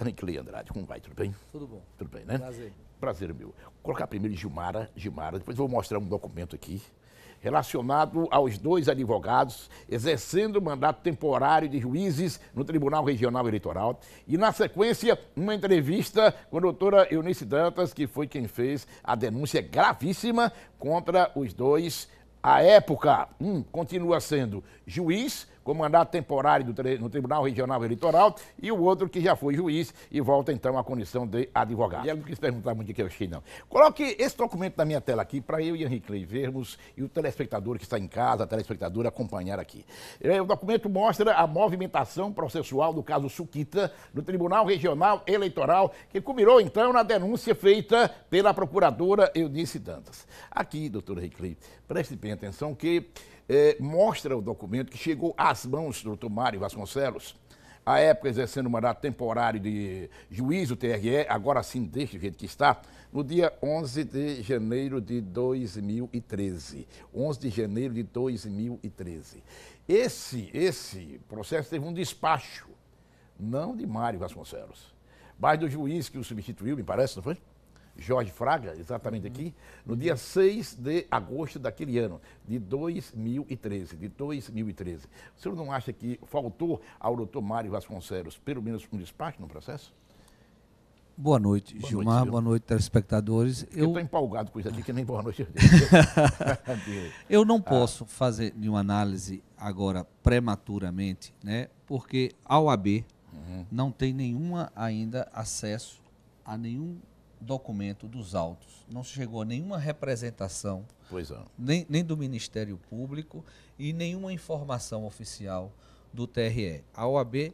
Henrique Andrade, como vai? Tudo bem? Tudo bom. Tudo bem, né? Prazer. Prazer meu. Vou colocar primeiro Gilmara, depois vou mostrar um documento aqui relacionado aos dois advogados exercendo o mandato temporário de juízes no Tribunal Regional Eleitoral. E, na sequência, uma entrevista com a doutora Eunice Dantas, que foi quem fez a denúncia gravíssima contra os dois. À época, um continua sendo juiz, com mandato temporário no Tribunal Regional Eleitoral, e o outro que já foi juiz e volta, então, à condição de advogado. E eu não quis perguntar muito o que eu achei, não. Coloque esse documento na minha tela aqui, para eu e Henrique Clay vermos, e o telespectador que está em casa, a telespectadora, acompanhar aqui. O documento mostra a movimentação processual do caso Suquita, no Tribunal Regional Eleitoral, que culminou, então, na denúncia feita pela procuradora Eunice Dantas. Aqui, doutor Henrique Clay, preste bem atenção que mostra o documento que chegou às mãos do Dr. Mário Vasconcelos, à época exercendo o mandato temporário de juiz do TRE, agora sim deste jeito que está, no dia 11 de janeiro de 2013. 11 de janeiro de 2013. Esse processo teve um despacho, não de Mário Vasconcelos, mas do juiz que o substituiu, me parece, não foi? Jorge Fraga, exatamente aqui, no dia 6 de agosto daquele ano, de 2013. O senhor não acha que faltou ao doutor Mário Vasconcelos pelo menos um despacho no processo? Boa noite, Gilmar. Boa noite, telespectadores. Eu estou empolgado com isso aqui, que nem boa noite. Eu não posso fazer nenhuma análise agora prematuramente, né? Porque a OAB não tem nenhuma ainda acesso a nenhum documento dos autos. Não chegou a nenhuma representação, nem do Ministério Público e nenhuma informação oficial do TRE. A OAB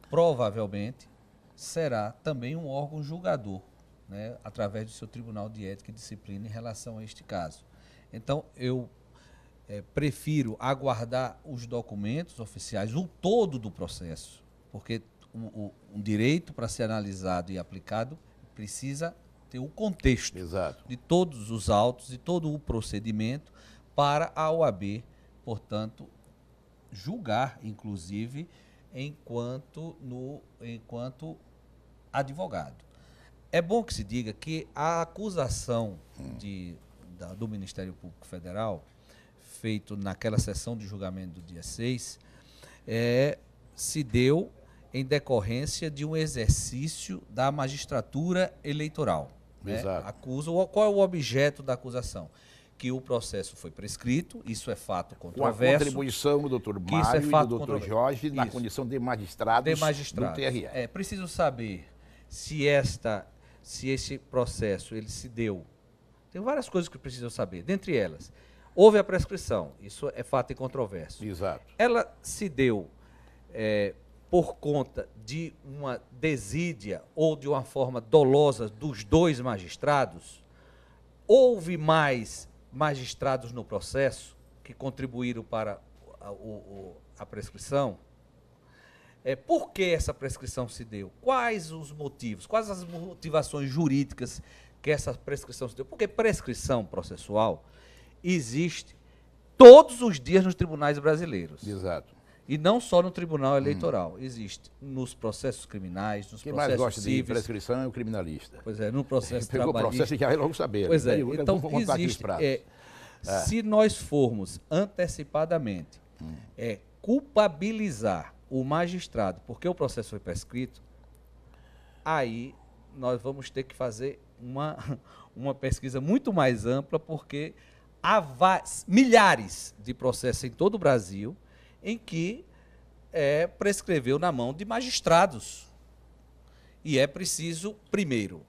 provavelmente será também um órgão julgador, né, através do seu Tribunal de Ética e Disciplina em relação a este caso. Então, eu prefiro aguardar os documentos oficiais, o todo do processo, porque um direito para ser analisado e aplicado precisa ter o contexto de todos os autos e todo o procedimento para a OAB, portanto, julgar, inclusive, enquanto advogado. É bom que se diga que a acusação do Ministério Público Federal, feito naquela sessão de julgamento do dia 6, se deu em decorrência de um exercício da magistratura eleitoral. Né? Qual é o objeto da acusação? Que o processo foi prescrito, isso é fato controverso. Com a contribuição do doutor Mário e do doutor Jorge na condição de magistrados do TRE. É preciso saber se esse processo ele se deu. Tem várias coisas que precisam saber, dentre elas, houve a prescrição, isso é fato e controverso. Exato. Ela se deu por conta de uma desídia ou de uma forma dolosa dos dois magistrados? Houve mais magistrados no processo que contribuíram para a prescrição? Por que essa prescrição se deu? Quais os motivos? Quais as motivações jurídicas que essa prescrição se deu? Porque prescrição processual existe todos os dias nos tribunais brasileiros. Exato. E não só no Tribunal Eleitoral. Existe nos processos criminais, nos processos civis. Quem mais gosta de prescrição é o criminalista. Pois é, no processo trabalhista. Pegou o processo e já vai logo saber. Pois é, então existe, se nós formos antecipadamente culpabilizar o magistrado porque o processo foi prescrito, aí nós vamos ter que fazer uma pesquisa muito mais ampla, porque há milhares de processos em todo o Brasil em que prescreveu na mão de magistrados. E é preciso, primeiro,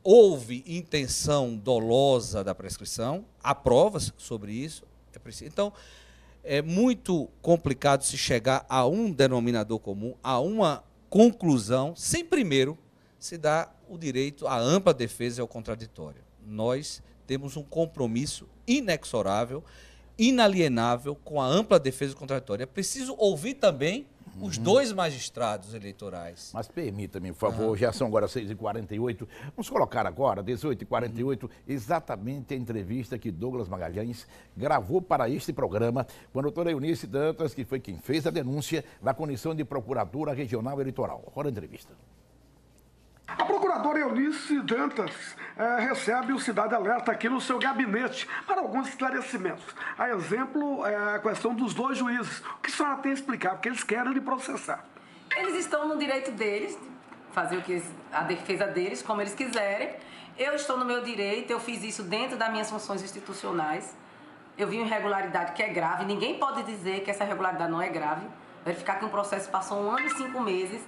houve intenção dolosa da prescrição, há provas sobre isso. Então, é muito complicado se chegar a um denominador comum, a uma conclusão, sem primeiro se dar o direito à ampla defesa e ao contraditório. Nós temos um compromisso inexorável, inalienável com a ampla defesa contraditória. É preciso ouvir também os dois magistrados eleitorais. Mas permita-me, por favor, já são agora 6h48. Vamos colocar agora, 18h48, exatamente a entrevista que Douglas Magalhães gravou para este programa com a doutora Eunice Dantas, que foi quem fez a denúncia na condição de procuradora regional eleitoral. Agora a entrevista. A procuradora Eunice Dantas recebe o Cidade Alerta aqui no seu gabinete para alguns esclarecimentos. A exemplo, a questão dos dois juízes. O que a senhora tem a explicar? Porque eles querem lhe processar. Eles estão no direito deles, de fazer a defesa deles, como eles quiserem. Eu estou no meu direito, eu fiz isso dentro das minhas funções institucionais. Eu vi uma irregularidade que é grave, ninguém pode dizer que essa irregularidade não é grave. Verificar que um processo passou 1 ano e 5 meses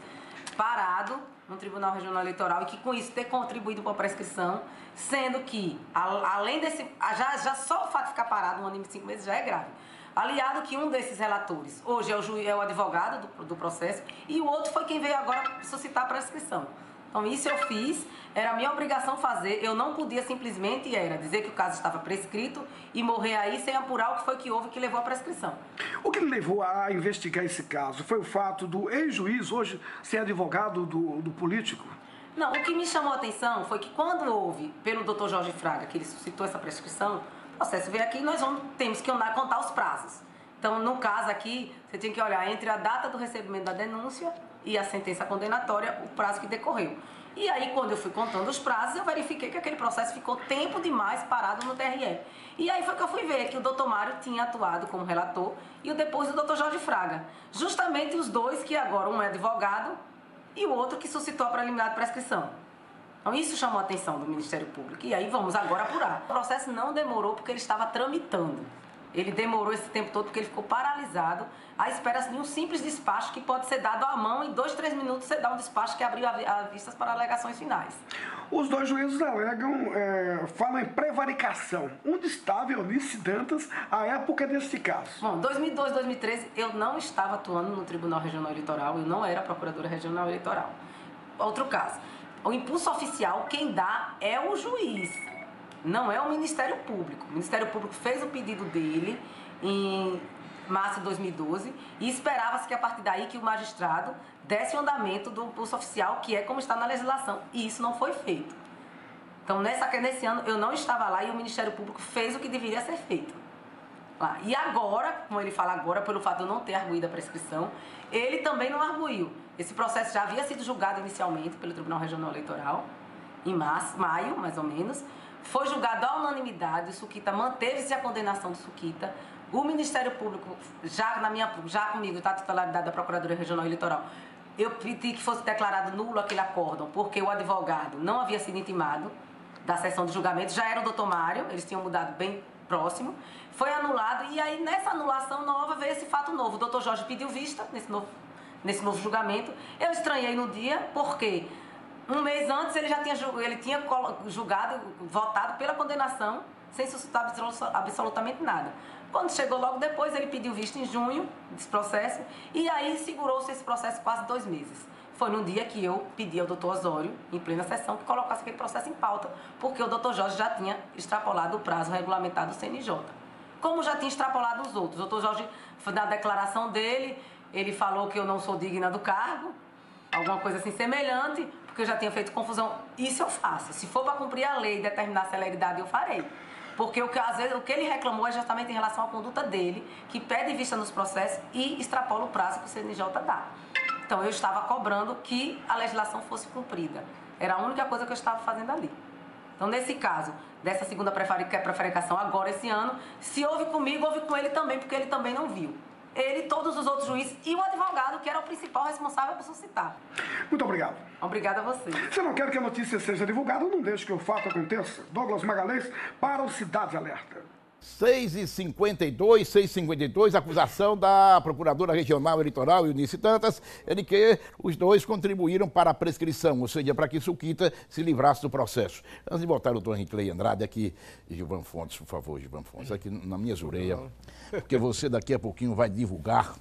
parado no Tribunal Regional Eleitoral e que com isso ter contribuído para a prescrição, sendo que, além desse, já só o fato de ficar parado 1 ano e 5 meses já é grave. Aliado que um desses relatores, hoje é o advogado do processo, e o outro foi quem veio agora suscitar a prescrição. Então isso eu fiz, era a minha obrigação fazer, eu não podia simplesmente dizer que o caso estava prescrito e morrer aí sem apurar o que foi que houve que levou à prescrição. O que lhe levou a investigar esse caso foi o fato do ex-juiz hoje ser advogado do político? Não, o que me chamou a atenção foi que quando houve, pelo Dr. Jorge Fraga, que ele suscitou essa prescrição, o processo veio aqui e nós temos que contar os prazos. Então, no caso aqui, você tinha que olhar entre a data do recebimento da denúncia e a sentença condenatória, o prazo que decorreu. E aí, quando eu fui contando os prazos, eu verifiquei que aquele processo ficou tempo demais parado no TRE. E aí foi que eu fui ver que o doutor Mário tinha atuado como relator e depois o doutor Jorge Fraga. Justamente os dois que agora, um é advogado e o outro que suscitou a preliminar de prescrição. Então, isso chamou a atenção do Ministério Público. E aí, vamos agora apurar. O processo não demorou porque ele estava tramitando. Ele demorou esse tempo todo porque ele ficou paralisado à espera de um simples despacho que pode ser dado à mão e 2, 3 minutos você dá um despacho que abriu as vistas para alegações finais. Os dois juízes alegam, falam em prevaricação. Onde estava Eunice Dantas à época desse caso? Bom, 2012, 2013 eu não estava atuando no Tribunal Regional Eleitoral, eu não era procuradora regional eleitoral. Outro caso, o impulso oficial quem dá é o juiz. Não é o Ministério Público. O Ministério Público fez o pedido dele em março de 2012 e esperava-se que a partir daí que o magistrado desse o andamento do impulso oficial, que é como está na legislação. E isso não foi feito. Então, nesse ano, eu não estava lá e o Ministério Público fez o que deveria ser feito. Lá. E agora, como ele fala agora, pelo fato de eu não ter arguído a prescrição, ele também não arguiu. Esse processo já havia sido julgado inicialmente pelo Tribunal Regional Eleitoral, em maio, mais ou menos. Foi julgado à unanimidade, o Suquita manteve-se a condenação do Suquita. O Ministério Público, já comigo, está a titularidade da Procuradoria Regional Eleitoral, eu pedi que fosse declarado nulo aquele acórdão, porque o advogado não havia sido intimado da sessão de julgamento, já era o doutor Mário, eles tinham mudado bem próximo, foi anulado e aí nessa anulação nova veio esse fato novo. O doutor Jorge pediu vista nesse novo julgamento. Eu estranhei no dia, porque 1 mês antes ele tinha julgado, votado pela condenação, sem suscitar absolutamente nada. Quando chegou logo depois, ele pediu vista em junho desse processo, e aí segurou-se esse processo quase 2 meses. Foi no dia que eu pedi ao doutor Osório, em plena sessão, que colocasse aquele processo em pauta, porque o doutor Jorge já tinha extrapolado o prazo regulamentado do CNJ. Como já tinha extrapolado os outros. O doutor Jorge, na declaração dele, ele falou que eu não sou digna do cargo, alguma coisa assim semelhante, porque eu já tinha feito confusão. Isso eu faço. Se for para cumprir a lei e determinar a celeridade, eu farei. Porque às vezes o que ele reclamou é justamente em relação à conduta dele, que pede vista nos processos e extrapola o prazo que o CNJ dá. Então eu estava cobrando que a legislação fosse cumprida. Era a única coisa que eu estava fazendo ali. Então, nesse caso, dessa segunda prevaricação agora esse ano, se houve comigo, houve com ele também, porque ele também não viu. Ele, todos os outros juízes e o advogado, que era o principal responsável por suscitar. Muito obrigado. Obrigada a você. Se não quer que a notícia seja divulgada, não deixe que o fato aconteça. Douglas Magalhães para o Cidade Alerta. 6h52, acusação da Procuradora Regional Eleitoral, Eunice Dantas, é de que os dois contribuíram para a prescrição, ou seja, para que Suquita se livrasse do processo. Antes de botar o doutor Henrique Andrade aqui, Gilvan Fontes, por favor, Gilvan Fontes, aqui na minha orelhas, porque você daqui a pouquinho vai divulgar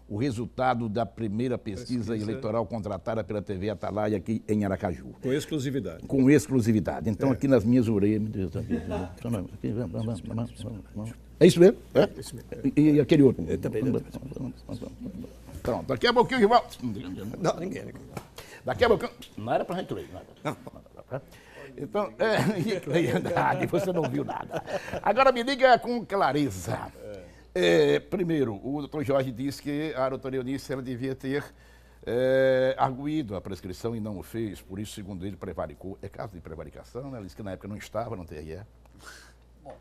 o resultado da primeira pesquisa eleitoral contratada pela TV Atalaia aqui em Aracaju. Com exclusividade. Com exclusividade. Então, aqui nas minhas orelhas... É isso mesmo? É? Isso mesmo. E aquele outro? Eu também. Pronto, daqui a pouquinho, Rival. Não, ninguém. Daqui a pouquinho. Não era pra gente ler nada. Não. Então, você não viu nada. Agora me diga com clareza. Primeiro, o doutor Jorge disse que a doutora Eunice ela devia ter arguído a prescrição e não o fez, por isso, segundo ele, prevaricou. É caso de prevaricação, né? Ele disse que na época não estava no TRE. Bom,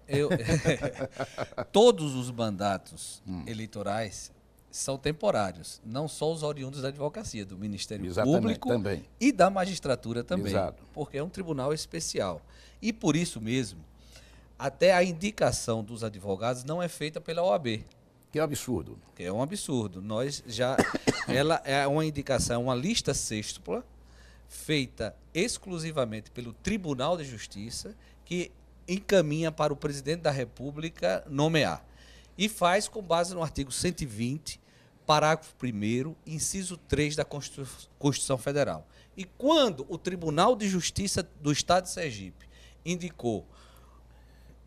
todos os mandatos eleitorais são temporários, não só os oriundos da advocacia, do Ministério Público também. E da magistratura também, Exato. Porque é um tribunal especial. E por isso mesmo, até a indicação dos advogados não é feita pela OAB. Que é um absurdo. Que é um absurdo. Ela é uma indicação, uma lista sextupla, feita exclusivamente pelo Tribunal de Justiça, que encaminha para o presidente da República nomear. E faz com base no artigo 120, parágrafo 1º, inciso 3 da Constituição Federal. E quando o Tribunal de Justiça do Estado de Sergipe indicou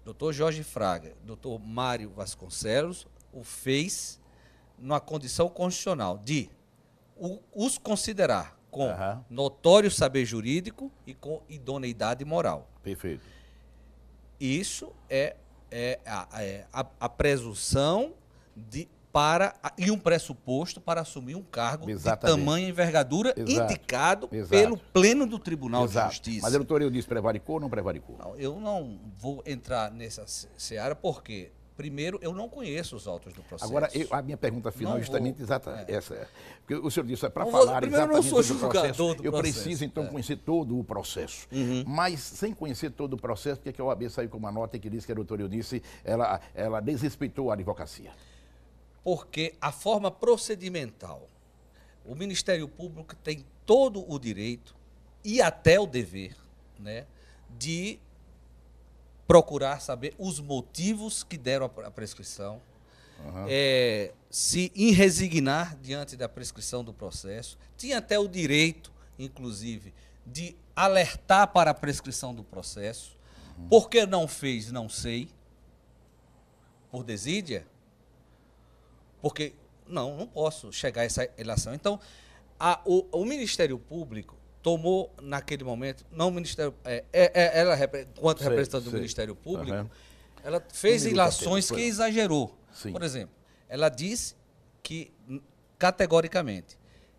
Dr. Jorge Fraga, Dr. Mário Vasconcelos, o fez numa condição constitucional de os considerar com notório saber jurídico e com idoneidade moral. Perfeito. Isso é a presunção e um pressuposto para assumir um cargo de tamanha envergadura indicado pelo Pleno do Tribunal de Justiça. Mas a doutora Eunice prevaricou ou não prevaricou? Não, eu não vou entrar nessa seara porque, primeiro, eu não conheço os autos do processo. Agora, a minha pergunta final é justamente essa. Porque o senhor disse, para falar exatamente primeiro, eu não sou do processo, do eu processo. preciso, então, conhecer todo o processo. Mas, sem conhecer todo o processo, porque a OAB saiu com uma nota que diz que a doutora Eunice, ela desrespeitou a advocacia? Porque a forma procedimental, o Ministério Público tem todo o direito e até o dever, né, de procurar saber os motivos que deram a prescrição, se resignar diante da prescrição do processo, tinha até o direito, inclusive, de alertar para a prescrição do processo. Por que não fez, não sei. Por desídia? Porque não posso chegar a essa relação. Então, o Ministério Público tomou, naquele momento, não o Ministério... ela, enquanto representante do Ministério Público, ela fez ilações que exagerou. Sim. Por exemplo, ela disse que, categoricamente,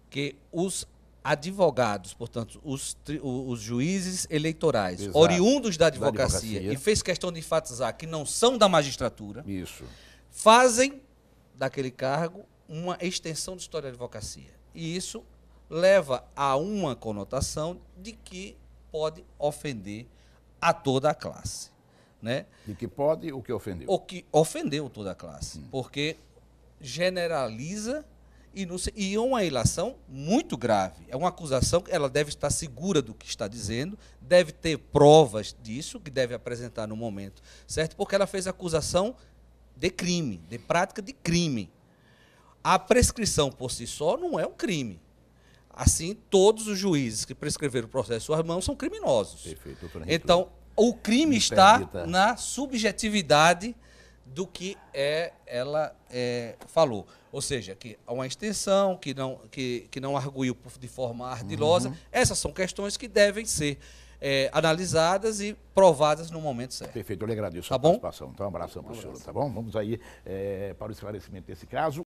que os advogados, portanto, os juízes eleitorais, oriundos da advocacia, e fez questão de enfatizar que não são da magistratura, fazem daquele cargo uma extensão de história da advocacia. E isso leva a uma conotação de que pode ofender a toda a classe. Né? De que pode o que ofendeu? O que ofendeu toda a classe. Porque generaliza e é uma ilação muito grave. É uma acusação que ela deve estar segura do que está dizendo, deve ter provas disso, que deve apresentar no momento certo, porque ela fez acusação de crime, de prática de crime. A prescrição por si só não é um crime. Assim, todos os juízes que prescreveram o processo em suas mãos são criminosos. Perfeito, doutora. Então, o crime está na subjetividade do que ela falou. Ou seja, que há uma extensão, que não arguiu de forma ardilosa. Essas são questões que devem ser analisadas e provadas no momento certo. Perfeito, eu lhe agradeço a participação. Então, um abração para o senhor, tá bom? Vamos aí para o esclarecimento desse caso.